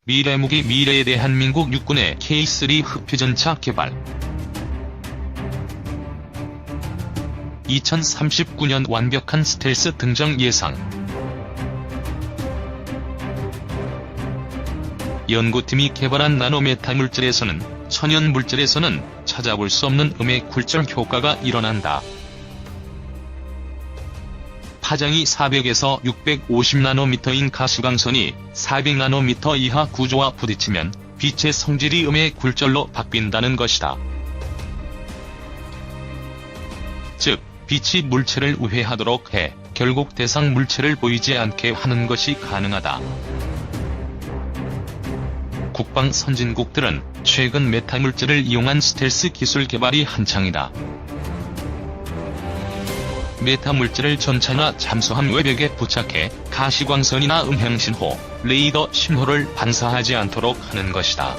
미래무기 미래의 대한민국 육군의 K3 흡표전차 개발. 2039년 완벽한 스텔스 등장 예상. 연구팀이 개발한 나노메타 물질에서는 천연 물질에서는 찾아볼 수 없는 음의 굴절 효과가 일어난다. 파장이 400에서 650나노미터인 가시광선이 400나노미터 이하 구조와 부딪히면 빛의 성질이 음의 굴절로 바뀐다는 것이다. 즉, 빛이 물체를 우회하도록 해 결국 대상 물체를 보이지 않게 하는 것이 가능하다. 국방 선진국들은 최근 메타 물질을 이용한 스텔스 기술 개발이 한창이다. 메타 물질을 전차나 잠수함 외벽에 부착해 가시광선이나 음향신호, 레이더 신호를 반사하지 않도록 하는 것이다.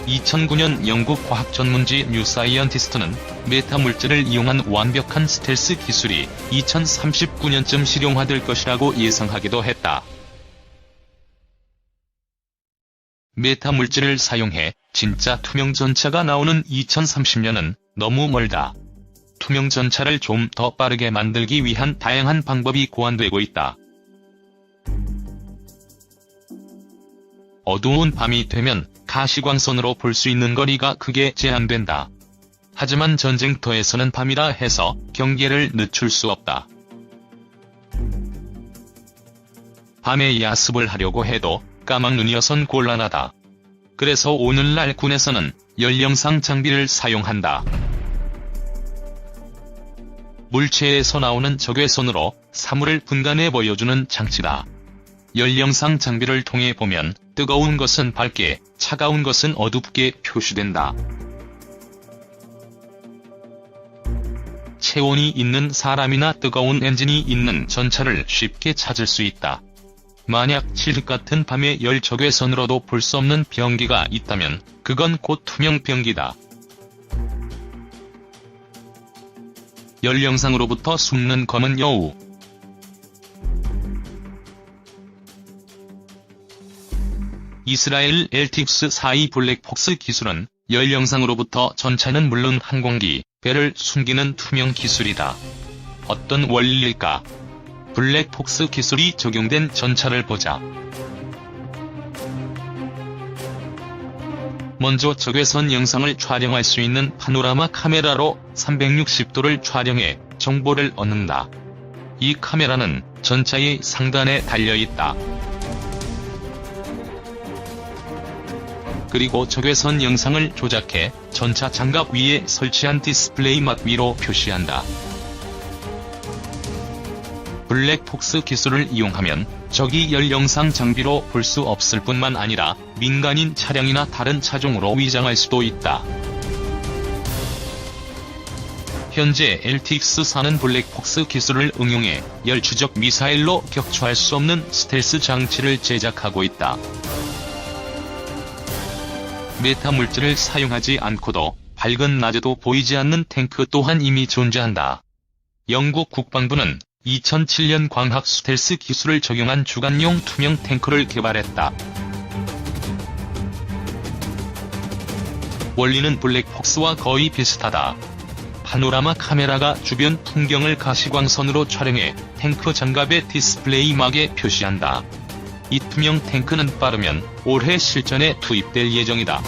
2009년 영국 과학 전문지 뉴사이언티스트는 메타 물질을 이용한 완벽한 스텔스 기술이 2039년쯤 실용화될 것이라고 예상하기도 했다. 메타 물질을 사용해 진짜 투명 전차가 나오는 2030년은 너무 멀다. 투명 전차를 좀 더 빠르게 만들기 위한 다양한 방법이 고안되고 있다. 어두운 밤이 되면 가시광선으로 볼 수 있는 거리가 크게 제한된다. 하지만 전쟁터에서는 밤이라 해서 경계를 늦출 수 없다. 밤에 야습을 하려고 해도 까막눈이어선 곤란하다. 그래서 오늘날 군에서는 열영상 장비를 사용한다. 물체에서 나오는 적외선으로 사물을 분간해 보여주는 장치다. 열영상 장비를 통해 보면 뜨거운 것은 밝게, 차가운 것은 어둡게 표시된다. 체온이 있는 사람이나 뜨거운 엔진이 있는 전차를 쉽게 찾을 수 있다. 만약 칠흑 같은 밤에 열 적외선으로도 볼 수 없는 병기가 있다면 그건 곧 투명 병기다. 열영상으로부터 숨는 검은 여우. 이스라엘 LTX-42 블랙폭스 기술은 열영상으로부터 전차는 물론 항공기, 배를 숨기는 투명 기술이다. 어떤 원리일까? 블랙폭스 기술이 적용된 전차를 보자. 먼저 적외선 영상을 촬영할 수 있는 파노라마 카메라로 360도를 촬영해 정보를 얻는다. 이 카메라는 전차의 상단에 달려있다. 그리고 적외선 영상을 조작해 전차 장갑 위에 설치한 디스플레이 막 위로 표시한다. 블랙폭스 기술을 이용하면 적이 열영상 장비로 볼 수 없을 뿐만 아니라 민간인 차량이나 다른 차종으로 위장할 수도 있다. 현재 LTX-4는 블랙폭스 기술을 응용해 열 추적 미사일로 격추할 수 없는 스텔스 장치를 제작하고 있다. 메타 물질을 사용하지 않고도 밝은 낮에도 보이지 않는 탱크 또한 이미 존재한다. 영국 국방부는 2007년 광학 스텔스 기술을 적용한 주간용 투명 탱크를 개발했다. 원리는 블랙폭스와 거의 비슷하다. 파노라마 카메라가 주변 풍경을 가시광선으로 촬영해 탱크 장갑의 디스플레이 막에 표시한다. 이 투명 탱크는 빠르면 올해 실전에 투입될 예정이다.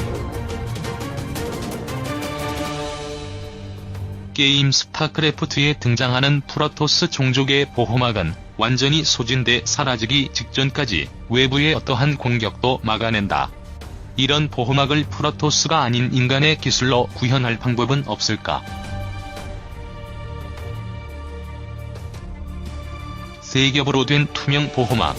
게임 스타크래프트에 등장하는 프로토스 종족의 보호막은 완전히 소진돼 사라지기 직전까지 외부의 어떠한 공격도 막아낸다. 이런 보호막을 프로토스가 아닌 인간의 기술로 구현할 방법은 없을까? 세 겹으로 된 투명 보호막.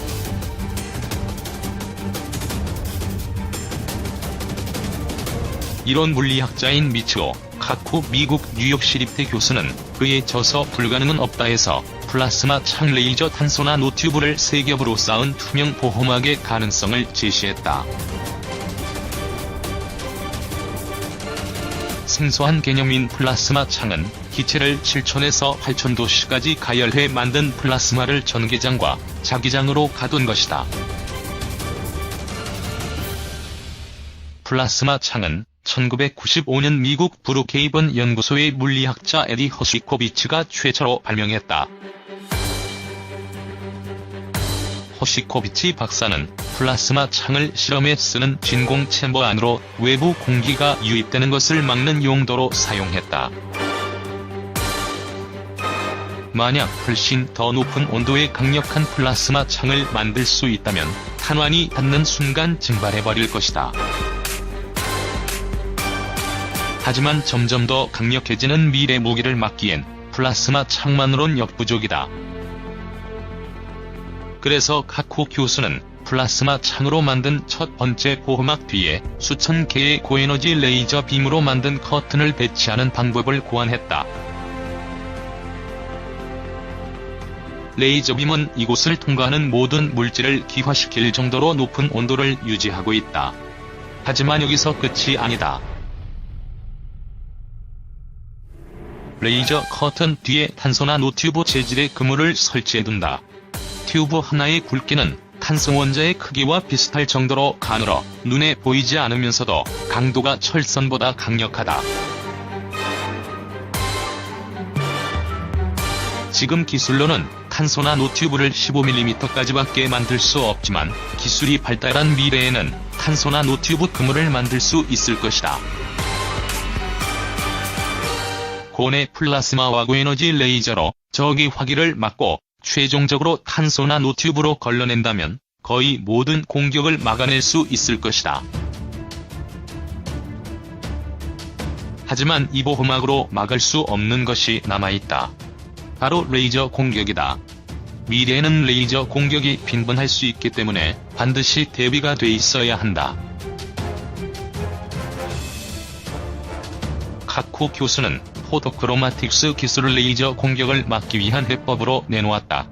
이론 물리학자인 미츠오 카쿠 미국 뉴욕시립대 교수는 그에 져서 불가능은 없다 해서 플라스마 창 레이저 탄소나 노튜브를 세 겹으로 쌓은 투명 보호막의 가능성을 제시했다. 생소한 개념인 플라스마 창은 기체를 7,000에서 8,000도씨까지 가열해 만든 플라스마를 전기장과 자기장으로 가둔 것이다. 플라스마 창은 1995년 미국 브룩헤이븐 연구소의 물리학자 에디 허시코비치가 최초로 발명했다. 허시코비치 박사는 플라스마 창을 실험에 쓰는 진공 챔버 안으로 외부 공기가 유입되는 것을 막는 용도로 사용했다. 만약 훨씬 더 높은 온도의 강력한 플라스마 창을 만들 수 있다면 탄환이 닿는 순간 증발해버릴 것이다. 하지만 점점 더 강력해지는 미래 무기를 막기엔 플라스마 창만으론 역부족이다. 그래서 카쿠 교수는 플라스마 창으로 만든 첫 번째 보호막 뒤에 수천 개의 고에너지 레이저 빔으로 만든 커튼을 배치하는 방법을 고안했다. 레이저 빔은 이곳을 통과하는 모든 물질을 기화시킬 정도로 높은 온도를 유지하고 있다. 하지만 여기서 끝이 아니다. 레이저 커튼 뒤에 탄소 나노튜브 재질의 그물을 설치해둔다. 튜브 하나의 굵기는 탄소 원자의 크기와 비슷할 정도로 가늘어 눈에 보이지 않으면서도 강도가 철선보다 강력하다. 지금 기술로는 탄소 나노튜브를 15mm까지밖에 만들 수 없지만 기술이 발달한 미래에는 탄소 나노튜브 그물을 만들 수 있을 것이다. 고온의 플라스마와 고에너지 레이저로 저기 화기를 막고 최종적으로 탄소 나노튜브로 걸러낸다면 거의 모든 공격을 막아낼 수 있을 것이다. 하지만 이 보호막으로 막을 수 없는 것이 남아있다. 바로 레이저 공격이다. 미래에는 레이저 공격이 빈번할 수 있기 때문에 반드시 대비가 돼 있어야 한다. 카쿠 교수는 포토크로마틱스 기술을 레이저 공격을 막기 위한 해법으로 내놓았다.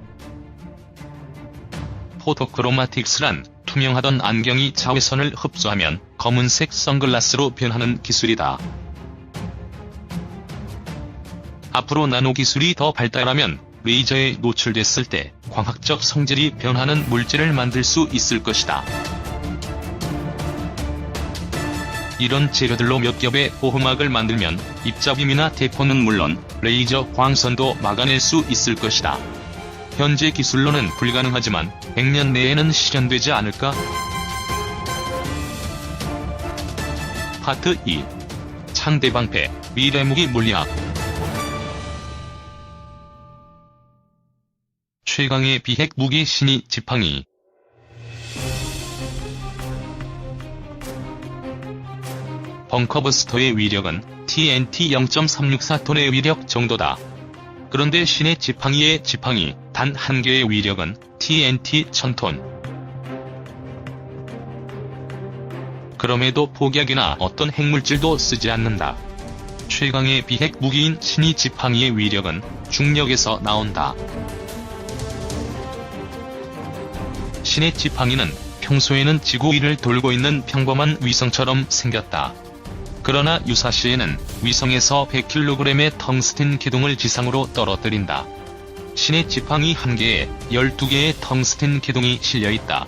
포토크로마틱스란 투명하던 안경이 자외선을 흡수하면 검은색 선글라스로 변하는 기술이다. 앞으로 나노 기술이 더 발달하면 레이저에 노출됐을 때 광학적 성질이 변하는 물질을 만들 수 있을 것이다. 이런 재료들로 몇 겹의 보호막을 만들면 입자빔이나 대포는 물론 레이저 광선도 막아낼 수 있을 것이다. 현재 기술로는 불가능하지만 100년 내에는 실현되지 않을까? 파트 2. 창대방패, 미래무기 물리학. 최강의 비핵 무기 신이 지팡이. 벙커버스터의 위력은 TNT 0.364톤의 위력 정도다. 그런데 신의 지팡이의 지팡이 단 한 개의 위력은 TNT 1000톤. 그럼에도 폭약이나 어떤 핵물질도 쓰지 않는다. 최강의 비핵 무기인 신의 지팡이의 위력은 중력에서 나온다. 신의 지팡이는 평소에는 지구 위를 돌고 있는 평범한 위성처럼 생겼다. 그러나 유사시에는 위성에서 100kg의 텅스텐 기둥을 지상으로 떨어뜨린다. 신의 지팡이 한 개에 12개의 텅스텐 기둥이 실려있다.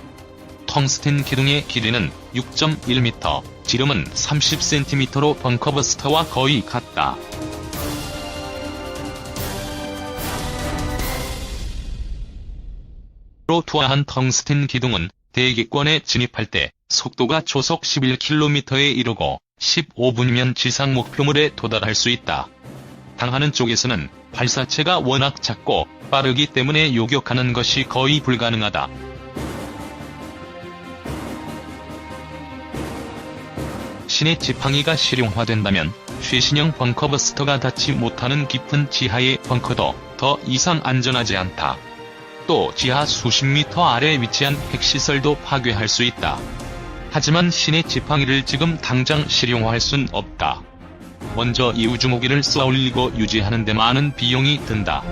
텅스텐 기둥의 길이는 6.1m, 지름은 30cm로 벙커버스터와 거의 같다. 로 투하한 텅스텐 기둥은 대기권에 진입할 때 속도가 초속 11km에 이르고 15분이면 지상 목표물에 도달할 수 있다. 당하는 쪽에서는 발사체가 워낙 작고 빠르기 때문에 요격하는 것이 거의 불가능하다. 신의 지팡이가 실용화된다면 최신형 벙커버스터가 닿지 못하는 깊은 지하의 벙커도 더 이상 안전하지 않다. 또 지하 수십 미터 아래에 위치한 핵시설도 파괴할 수 있다. 하지만 신의 지팡이를 지금 당장 실용화할 순 없다. 먼저 이 우주무기를 쏘아올리고 유지하는 데 많은 비용이 든다.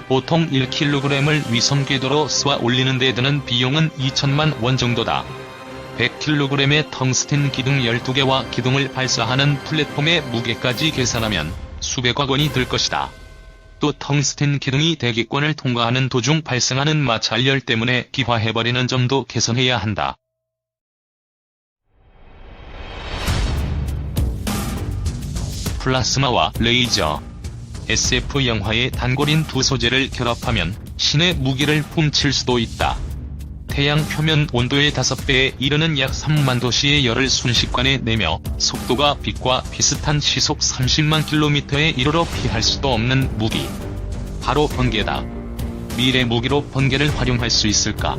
보통 1kg을 위성 궤도로 쏘아 올리는 데 드는 비용은 2천만 원 정도다. 100kg의 텅스텐 기둥 12개와 기둥을 발사하는 플랫폼의 무게까지 계산하면 수백억 원이 들 것이다. 또 텅스텐 기둥이 대기권을 통과하는 도중 발생하는 마찰열 때문에 기화해버리는 점도 개선해야 한다. 플라스마와 레이저. SF 영화의 단골인 두 소재를 결합하면 신의 무기를 훔칠 수도 있다. 태양 표면 온도의 5배에 이르는 약 3만 도씨의 열을 순식간에 내며 속도가 빛과 비슷한 시속 30만 km에 이르러 피할 수도 없는 무기. 바로 번개다. 미래 무기로 번개를 활용할 수 있을까?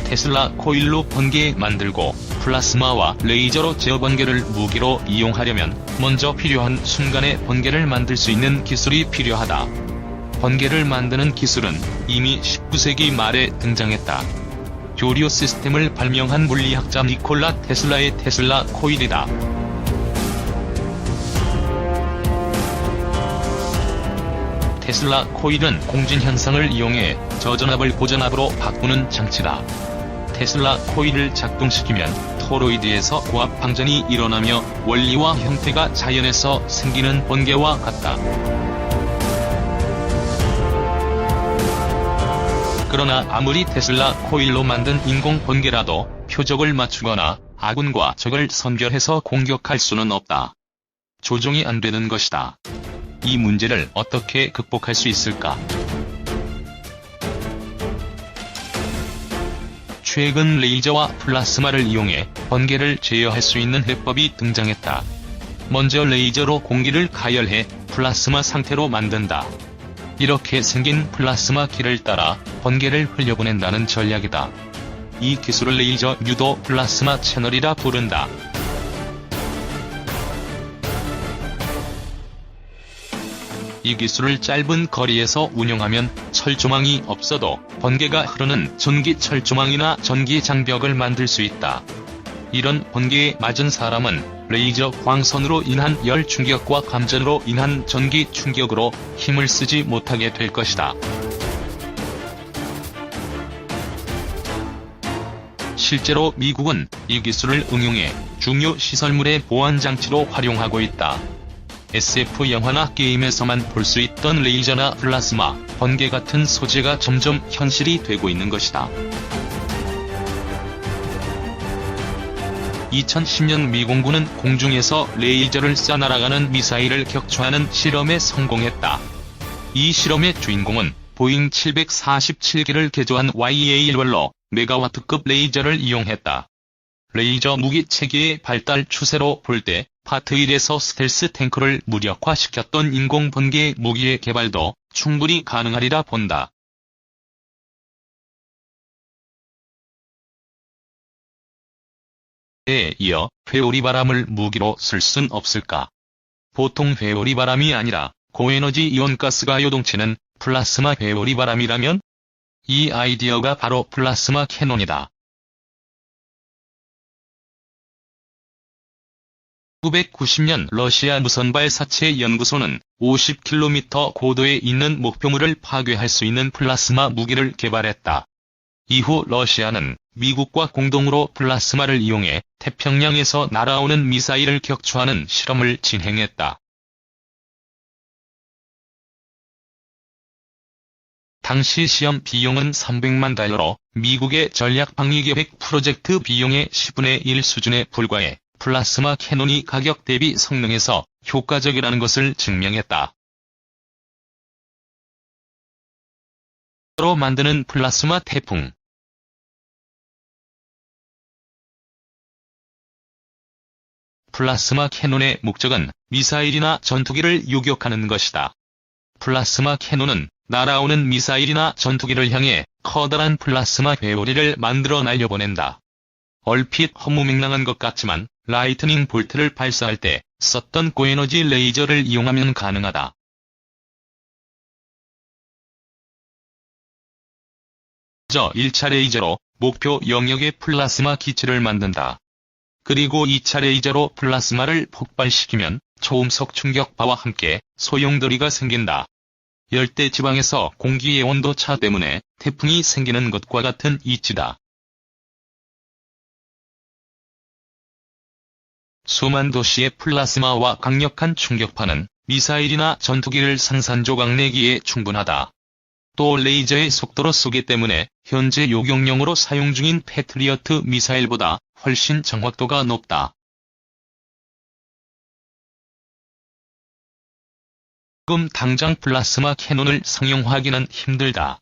테슬라 코일로 번개 만들고 플라스마와 레이저로 제어 번개를 무기로 이용하려면 먼저 필요한 순간에 번개를 만들 수 있는 기술이 필요하다. 번개를 만드는 기술은 이미 19세기 말에 등장했다. 교류 시스템을 발명한 물리학자 니콜라 테슬라의 테슬라 코일이다. 테슬라 코일은 공진현상을 이용해 저전압을 고전압으로 바꾸는 장치다. 테슬라 코일을 작동시키면 토로이드에서 고압 방전이 일어나며 원리와 형태가 자연에서 생기는 번개와 같다. 그러나 아무리 테슬라 코일로 만든 인공 번개라도 표적을 맞추거나 아군과 적을 선별해서 공격할 수는 없다. 조종이 안 되는 것이다. 이 문제를 어떻게 극복할 수 있을까? 최근 레이저와 플라스마를 이용해 번개를 제어할 수 있는 해법이 등장했다. 먼저 레이저로 공기를 가열해 플라스마 상태로 만든다. 이렇게 생긴 플라스마 길을 따라 번개를 흘려보낸다는 전략이다. 이 기술을 레이저 유도 플라스마 채널이라 부른다. 이 기술을 짧은 거리에서 운용하면 철조망이 없어도 번개가 흐르는 전기 철조망이나 전기 장벽을 만들 수 있다. 이런 번개에 맞은 사람은 레이저 광선으로 인한 열 충격과 감전으로 인한 전기 충격으로 힘을 쓰지 못하게 될 것이다. 실제로 미국은 이 기술을 응용해 중요 시설물의 보안 장치로 활용하고 있다. SF 영화나 게임에서만 볼 수 있던 레이저나 플라스마, 번개 같은 소재가 점점 현실이 되고 있는 것이다. 2010년 미공군은 공중에서 레이저를 쏴 날아가는 미사일을 격추하는 실험에 성공했다. 이 실험의 주인공은 보잉 747기를 개조한 YA-1로 메가와트급 레이저를 이용했다. 레이저 무기 체계의 발달 추세로 볼 때 파트 1에서 스텔스 탱크를 무력화시켰던 인공 번개 무기의 개발도 충분히 가능하리라 본다. 에 이어 회오리바람을 무기로 쓸 순 없을까? 보통 회오리바람이 아니라 고에너지 이온가스가 요동치는 플라스마 회오리바람이라면? 이 아이디어가 바로 플라스마 캐논이다. 1990년 러시아 무선발사체 연구소는 50km 고도에 있는 목표물을 파괴할 수 있는 플라스마 무기를 개발했다. 이후 러시아는 미국과 공동으로 플라스마를 이용해 태평양에서 날아오는 미사일을 격추하는 실험을 진행했다. 당시 시험 비용은 $300만, 미국의 전략방위계획 프로젝트 비용의 10분의 1 수준에 불과해 플라스마 캐논이 가격 대비 성능에서 효과적이라는 것을 증명했다. 로 만드는 플라스마 태풍. 플라스마 캐논의 목적은 미사일이나 전투기를 유격하는 것이다. 플라스마 캐논은 날아오는 미사일이나 전투기를 향해 커다란 플라스마 회오리를 만들어 날려보낸다. 얼핏 허무맹랑한 것 같지만 라이트닝 볼트를 발사할 때 썼던 고에너지 레이저를 이용하면 가능하다. 먼저 1차 레이저로 목표 영역의 플라스마 기체를 만든다. 그리고 2차 레이저로 플라스마를 폭발시키면 초음속 충격파와 함께 소용돌이가 생긴다. 열대 지방에서 공기의 온도 차 때문에 태풍이 생기는 것과 같은 이치다. 수만 도시의 플라스마와 강력한 충격파는 미사일이나 전투기를 산산조각 내기에 충분하다. 또 레이저의 속도로 쏘기 때문에 현재 요격용으로 사용 중인 패트리어트 미사일보다 훨씬 정확도가 높다. 지금 당장 플라스마 캐논을 상용화하기는 힘들다.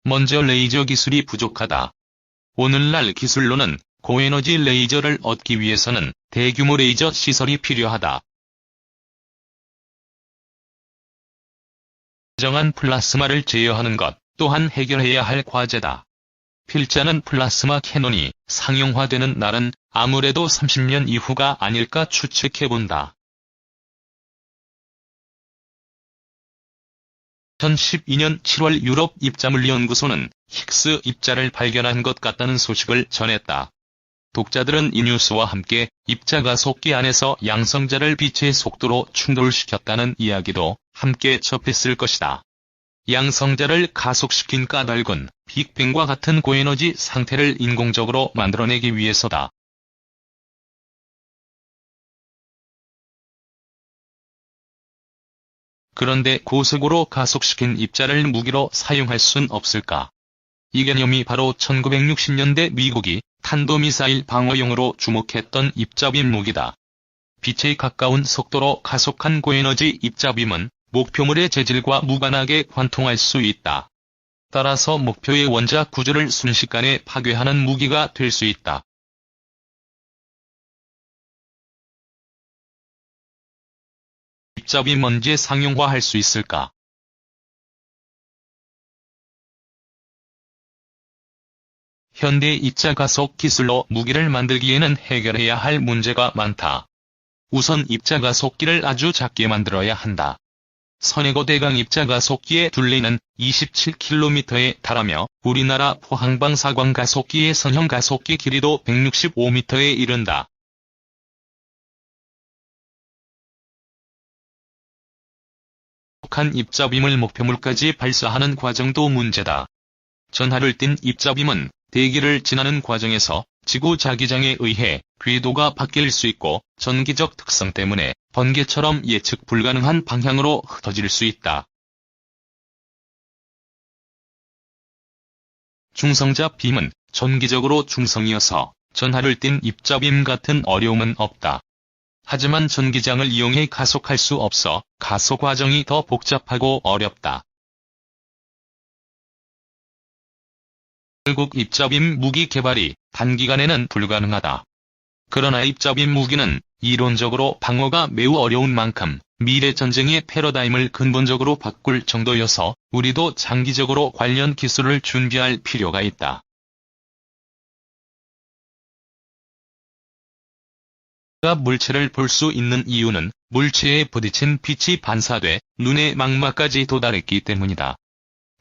먼저 레이저 기술이 부족하다. 오늘날 기술로는 고에너지 레이저를 얻기 위해서는 대규모 레이저 시설이 필요하다. 정한 플라스마를 제어하는 것 또한 해결해야 할 과제다. 필자는 플라스마 캐논이 상용화되는 날은 아무래도 30년 이후가 아닐까 추측해본다. 2012년 7월 유럽 입자물리연구소는 힉스 입자를 발견한 것 같다는 소식을 전했다. 독자들은 이 뉴스와 함께 입자가속기 안에서 양성자를 빛의 속도로 충돌시켰다는 이야기도 함께 접했을 것이다. 양성자를 가속시킨 까닭은 빅뱅과 같은 고에너지 상태를 인공적으로 만들어내기 위해서다. 그런데 고속으로 가속시킨 입자를 무기로 사용할 순 없을까? 이 개념이 바로 1960년대 미국이 탄도미사일 방어용으로 주목했던 입자빔 무기다. 빛에 가까운 속도로 가속한 고에너지 입자빔은 목표물의 재질과 무관하게 관통할 수 있다. 따라서 목표의 원자 구조를 순식간에 파괴하는 무기가 될 수 있다. 입자빔 언제 상용화할 수 있을까? 현대 입자가속 기술로 무기를 만들기에는 해결해야 할 문제가 많다. 우선 입자가속기를 아주 작게 만들어야 한다. 선해고 대강 입자가속기의 둘레는 27km에 달하며 우리나라 포항방사광 가속기의 선형 가속기 길이도 165m에 이른다. 한 입자빔을 목표물까지 발사하는 과정도 문제다. 전하를 띤 입자빔은 대기를 지나는 과정에서 지구 자기장에 의해 궤도가 바뀔 수 있고 전기적 특성 때문에 번개처럼 예측 불가능한 방향으로 흩어질 수 있다. 중성자 빔은 전기적으로 중성이어서 전하를 띤 입자빔 같은 어려움은 없다. 하지만 전기장을 이용해 가속할 수 없어 가속 과정이 더 복잡하고 어렵다. 결국 입자빔 무기 개발이 단기간에는 불가능하다. 그러나 입자빔 무기는 이론적으로 방어가 매우 어려운 만큼 미래 전쟁의 패러다임을 근본적으로 바꿀 정도여서 우리도 장기적으로 관련 기술을 준비할 필요가 있다. 물체를 볼 수 있는 이유는 물체에 부딪힌 빛이 반사돼 눈의 망막까지 도달했기 때문이다.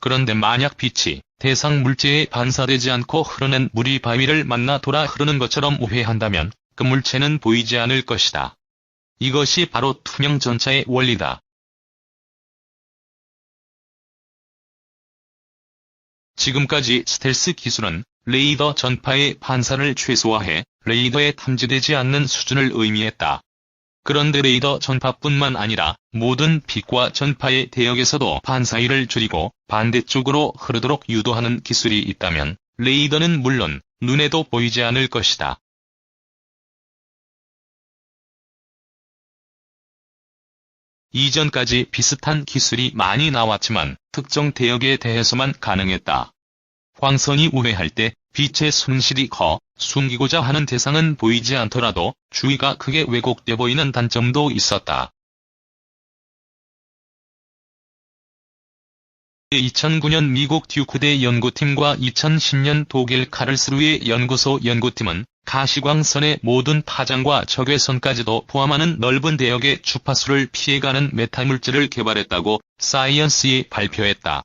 그런데 만약 빛이 대상 물체에 반사되지 않고 흐르는 물이 바위를 만나 돌아 흐르는 것처럼 오해한다면 그 물체는 보이지 않을 것이다. 이것이 바로 투명 전차의 원리다. 지금까지 스텔스 기술은 레이더 전파의 반사를 최소화해 레이더에 탐지되지 않는 수준을 의미했다. 그런데 레이더 전파뿐만 아니라 모든 빛과 전파의 대역에서도 반사율을 줄이고 반대쪽으로 흐르도록 유도하는 기술이 있다면 레이더는 물론 눈에도 보이지 않을 것이다. 이전까지 비슷한 기술이 많이 나왔지만 특정 대역에 대해서만 가능했다. 광선이 우회할 때 빛의 손실이 커 숨기고자 하는 대상은 보이지 않더라도 주위가 크게 왜곡돼 보이는 단점도 있었다. 2009년 미국 듀크대 연구팀과 2010년 독일 카를스루해 연구소 연구팀은 가시광선의 모든 파장과 적외선까지도 포함하는 넓은 대역의 주파수를 피해가는 메타물질을 개발했다고 사이언스에 발표했다.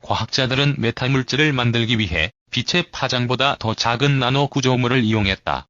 과학자들은 메타물질을 만들기 위해 빛의 파장보다 더 작은 나노 구조물을 이용했다.